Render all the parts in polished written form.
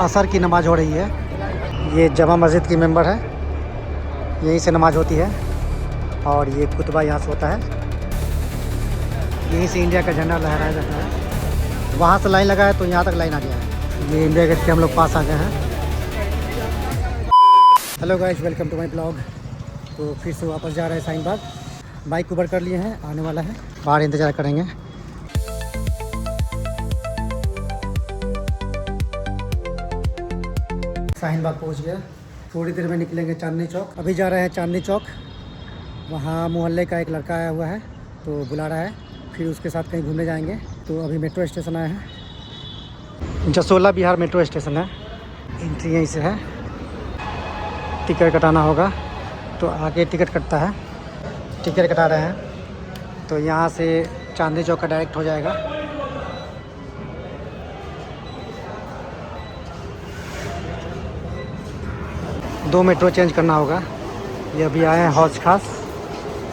असर की नमाज़ हो रही है। ये जमा मस्जिद की मेंबर है, यहीं से नमाज़ होती है और ये खुतबा यहाँ से होता है। यहीं से इंडिया का झंडा लहराया जाता है। वहाँ से लाइन लगा है तो यहाँ तक लाइन आ गया है। ये इंडिया गेट के हम लोग पास आ गए हैं। Hello guys, welcome to my blog. तो फिर से वापस जा रहे हैं शाहीन बाग। बाइक उबर कर लिए हैं, आने वाला है, बाहर इंतज़ार करेंगे। शाहीन बाग पहुँच गया। थोड़ी देर में निकलेंगे चांदनी चौक। अभी जा रहे हैं चांदनी चौक। वहाँ मोहल्ले का एक लड़का आया हुआ है तो बुला रहा है, फिर उसके साथ कहीं घूमने जाएंगे। तो अभी मेट्रो स्टेशन आए हैं। जसोला बिहार मेट्रो स्टेशन है। एंट्री यहीं से है। टिकट कटाना होगा तो आगे टिकट कटता है। टिकट कटा रहे हैं तो यहाँ से चांदनी चौक का डायरेक्ट हो जाएगा। दो मेट्रो चेंज करना होगा। ये अभी आए हैं हौज खास,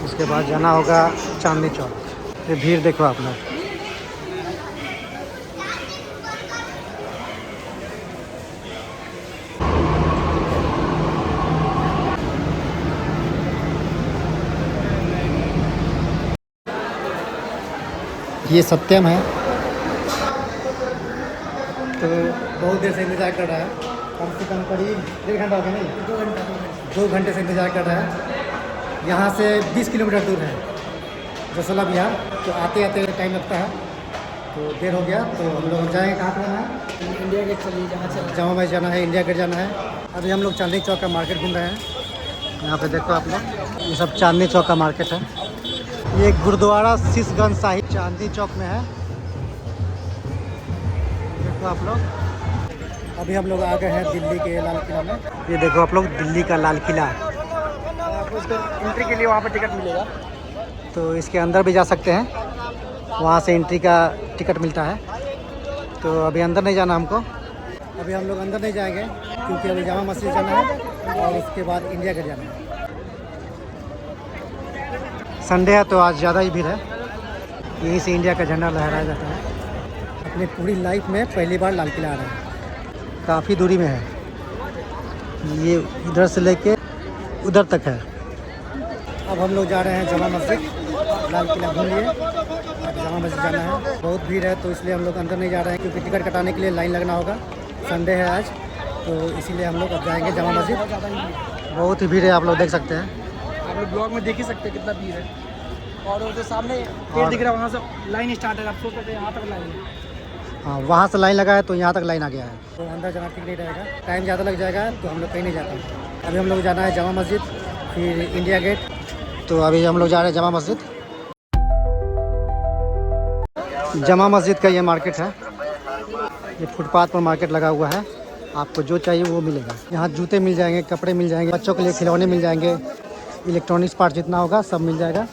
उसके बाद जाना होगा चांदनी चौक। ये भीड़ देखो आप लोग। ये सत्यम है तो बहुत देर से इंतज़ार कर रहा है। कम से कम करीब 1.5 घंटा हो गया, नहीं 2 घंटे से इंतज़ार कर रहा है। यहाँ से 20 किलोमीटर दूर है जसोला बिहार। तो आते आते टाइम लगता है तो देर हो गया। तो हम लोग जाएंगे। कहाँ पर जाना है? इंडिया गेट चलिए, जहाँ से जमा मस्जिद जाना है, इंडिया गेट जाना है। अभी हम लोग चांदनी चौक का मार्केट घूम रहे हैं। यहाँ पे देखो आप लोग, ये सब चांदनी चौक का मार्केट है। ये गुरुद्वारा शीशगंज साहिब चांदनी चौक में है। देखो आप लोग। अभी हम लोग आ गए हैं दिल्ली के लाल किला में। ये देखो आप लोग, दिल्ली का लाल किला। उसको एंट्री के लिए वहाँ पर टिकट मिलेगा तो इसके अंदर भी जा सकते हैं। वहाँ से एंट्री का टिकट मिलता है। तो अभी अंदर नहीं जाना हमको। अभी हम लोग अंदर नहीं जाएंगे क्योंकि अभी जामा मस्जिद जाना है और उसके बाद इंडिया गेट जाना है। संडे है तो आज ज़्यादा ही भीड़ है। यहीं से इंडिया का झंडा लहराया जाता है। अपनी पूरी लाइफ में पहली बार लाल किला आ रहा है। काफ़ी दूरी में है, ये इधर से लेके उधर तक है। अब हम लोग जा रहे हैं जमा मस्जिद। लाल किला घूम लिए, अब जमा मस्जिद जाना है। बहुत भीड़ है तो इसलिए हम लोग अंदर नहीं जा रहे हैं क्योंकि टिकट कटाने के लिए लाइन लगना होगा। संडे है आज तो इसीलिए हम लोग अब जाएंगे जमा मस्जिद। बहुत ही भीड़ है, आप लोग देख सकते हैं। आप लोग ब्लॉग में देख ही सकते हैं कितना भीड़ है। और वो जो सामने पेड़ दिख रहा है वहाँ से लाइन स्टार्ट है। आप सोच सकते हैं यहाँ तक लाइन है। हाँ, वहाँ से लाइन लगा है तो यहाँ तक लाइन आ गया है। तो अंदर जाना ठीक नहीं रहेगा, टाइम ज़्यादा लग जाएगा तो हम लोग कहीं नहीं जाते। अभी हम लोग जाना है जमा मस्जिद, फिर इंडिया गेट। तो अभी हम लोग जा रहे हैं जमा मस्जिद। जमा मस्जिद का ये मार्केट है। ये फुटपाथ पर मार्केट लगा हुआ है। आपको जो चाहिए वो मिलेगा। यहाँ जूते मिल जाएंगे, कपड़े मिल जाएंगे, बच्चों के लिए खिलौने मिल जाएंगे, इलेक्ट्रॉनिक्स पार्ट जितना होगा सब मिल जाएगा।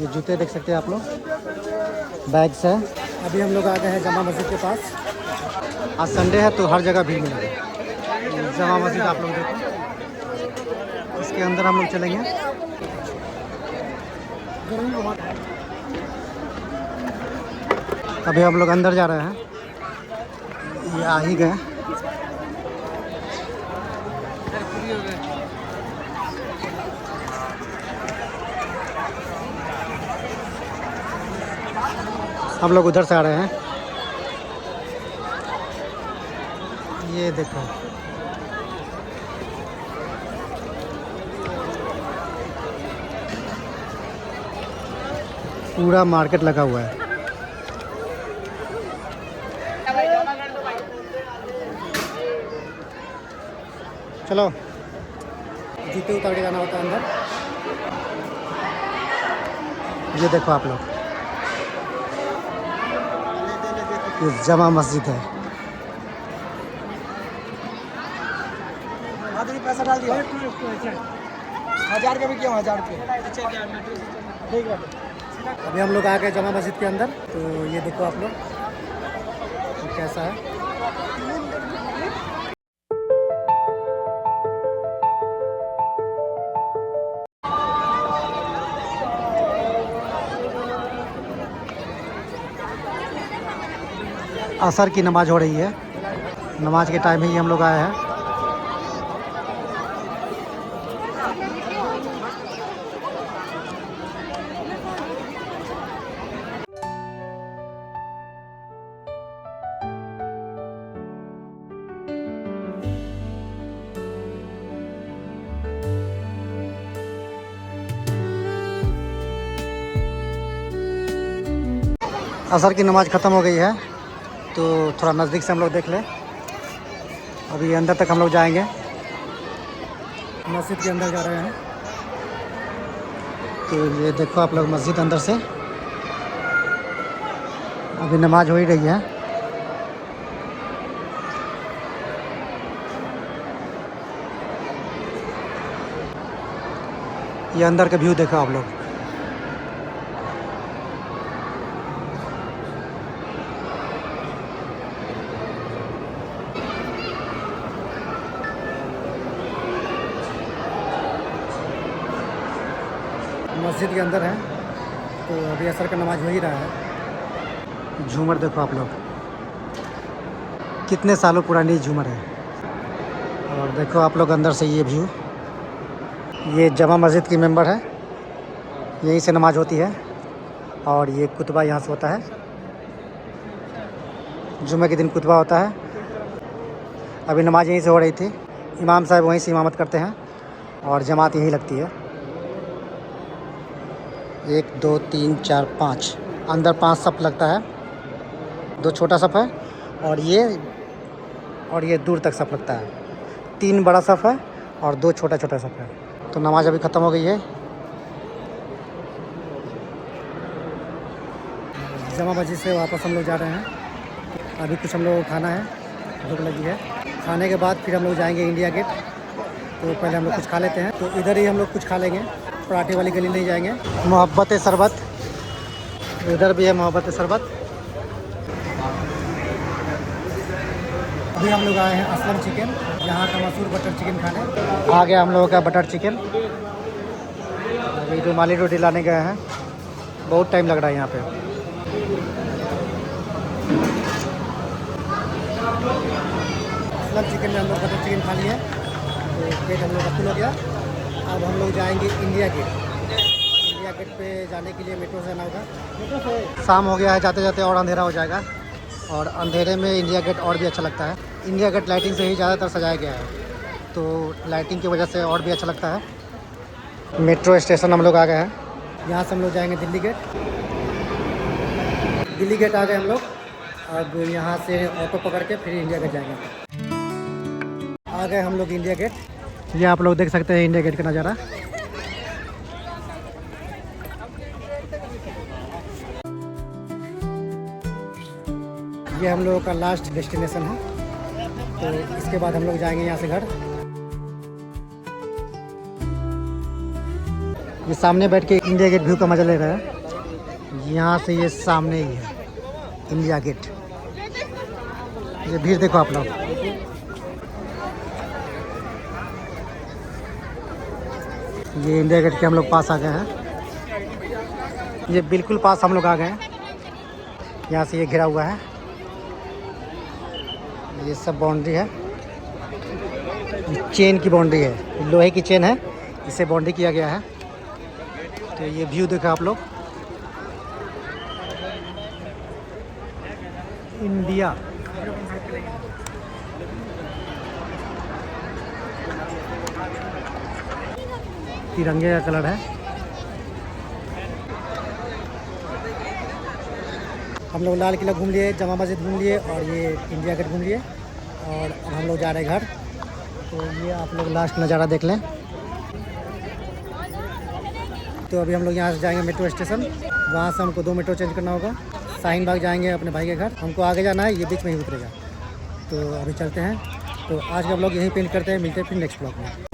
ये जूते देख सकते हैं आप लोग, बैग्स है। अभी हम लोग आ गए हैं जमा मस्जिद के पास। आज संडे है तो हर जगह भीड़ मिलेगी। जमा मस्जिद आप लोग देखो, इसके अंदर हम लोग चलेंगे। अभी हम लोग अंदर जा रहे हैं, ये आ ही गए। हम लोग उधर से आ रहे हैं। ये देखो, पूरा मार्केट लगा हुआ है। चलो, जूते उतार के जाना होता है अंदर। ये देखो आप लोग, ये जमा मस्जिद है। पैसा डाल दिया 1000 का भी क्यों 1000 के। ठीक है। अभी हम लोग आ गए जमा मस्जिद के अंदर। तो ये देखो आप लोग, तो कैसा है। असर की नमाज़ हो रही है। नमाज के टाइम ही हम लोग आए हैं। असर की नमाज़ ख़त्म हो गई है, तो थोड़ा नज़दीक से हम लोग देख लें। अभी अंदर तक हम लोग जाएंगे, मस्जिद के अंदर जा रहे हैं। तो ये देखो आप लोग मस्जिद अंदर से, अभी नमाज हो ही रही है। ये अंदर का व्यू देखो आप लोग। मस्जिद के अंदर है, तो अभी असर का नमाज हो ही रहा है। झूमर देखो आप लोग, कितने सालों पुरानी झूमर है। और देखो आप लोग अंदर से ये व्यू। ये जमा मस्जिद की मेंबर है, यहीं से नमाज होती है और ये कुतबा यहाँ से होता है। जुमे के दिन कुतबा होता है। अभी नमाज यहीं से हो रही थी, इमाम साहब वहीं से इमामत करते हैं और जमात यहीं लगती है। 1 2 3 4 5, अंदर 5 सफ़ लगता है, 2 छोटा सफ़ है और ये दूर तक सफ़ लगता है। 3 बड़ा सफ़ है और 2 छोटा छोटा सफ़ है। तो नमाज अभी ख़त्म हो गई है। जमा मस्जिद से वापस हम लोग जा रहे हैं। अभी कुछ हम लोग को खाना है, भूख लगी है। खाने के बाद फिर हम लोग जाएंगे इंडिया गेट। तो पहले हम लोग कुछ खा लेते हैं, तो इधर ही हम लोग कुछ खा लेंगे, पराठे वाली गली नहीं जाएंगे। मोहब्बत शरबत, इधर भी है मोहब्बत शरबत। अभी हम लोग आए हैं असलम चिकन, यहाँ का मशहूर बटर चिकन खाने। आ गया हम लोगों का बटर चिकन। अभी रुमाली रोटी लाने गए हैं, बहुत टाइम लग रहा है यहाँ पे। असलम चिकन में हम लोग बटर चिकन खा लिए, तो पेट हम लोग का फुल हो गया। अब हम लोग जाएंगे इंडिया गेट। इंडिया गेट पे जाने के लिए मेट्रो से जाना होगा। शाम हो गया है, जाते जाते और अंधेरा हो जाएगा, और अंधेरे में इंडिया गेट और भी अच्छा लगता है। इंडिया गेट लाइटिंग से ही ज़्यादातर सजाया गया है, तो लाइटिंग की वजह से और भी अच्छा लगता है। मेट्रो स्टेशन हम लोग आ गए हैं, यहाँ से हम लोग जाएंगे दिल्ली गेट। दिल्ली गेट आ गए हम लोग। अब यहाँ से ऑटो पकड़ के फिर इंडिया गेट जाएंगे। आ गए हम लोग इंडिया गेट। ये आप लोग देख सकते हैं इंडिया गेट का नज़ारा। ये हम लोगों का लास्ट डेस्टिनेशन है, तो इसके बाद हम लोग जाएंगे यहाँ से घर। ये सामने बैठ के इंडिया गेट व्यू का मज़ा ले रहा है। यहाँ से ये सामने ही है इंडिया गेट। ये भीड़ देखो आप लोग। ये इंडिया गेट के हम लोग पास आ गए हैं। ये बिल्कुल पास हम लोग आ गए हैं। यहाँ से ये घिरा हुआ है, ये सब बाउंड्री है, चेन की बाउंड्री है, लोहे की चेन है, इसे बाउंड्री किया गया है। तो ये व्यू देखो आप लोग, इंडिया। तिरंगे का कलर है। हम लोग लाल किला घूम लिए, जमा मस्जिद घूम लिए और ये इंडिया गेट घूम लिए, और अब हम लोग जा रहे हैं घर। तो ये आप लोग लास्ट नज़ारा देख लें। तो अभी हम लोग यहाँ से जाएंगे मेट्रो स्टेशन, वहाँ से हमको 2 मेट्रो चेंज करना होगा। शाहीन बाग जाएंगे अपने भाई के घर, हमको आगे जाना है, ये बीच में ही उतरेगा। तो अभी चलते हैं। तो आज का ब्लॉग यहीं पे एंड करते हैं, मिलते हैं फिर नेक्स्ट ब्लॉग में।